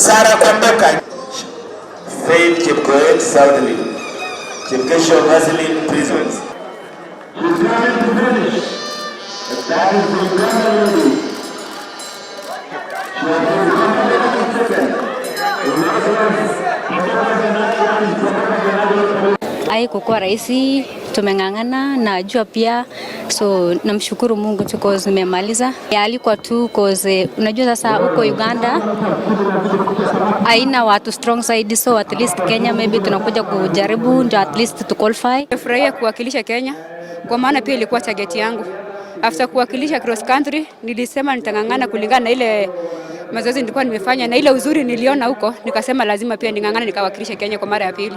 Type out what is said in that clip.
Sarah Kwamboka. Faith Chepkoech, Southly. Chepkesho Vaseline Prisons. She's going to finish. That is the Uganda lady. She has been second. Haikuwa rahisi, tumeng'ang'ana, najua pia, so namshukuru Mungu tu cause nimemaliza. Alikuwa tu cause unajua sasa huko Uganda haina watu strong side, so at least Kenya maybe tunakuja kujaribu ndio at least to qualify. Nafurahia kuwakilisha Kenya kwa maana pia ilikuwa target yangu. After kuwakilisha cross country nilisema nitang'ang'ana kulingana na ile mazoezi nilikuwa nimefanya na ile uzuri niliona huko, nikasema lazima pia ning'ang'ana nikawakilisha Kenya kwa mara ya pili.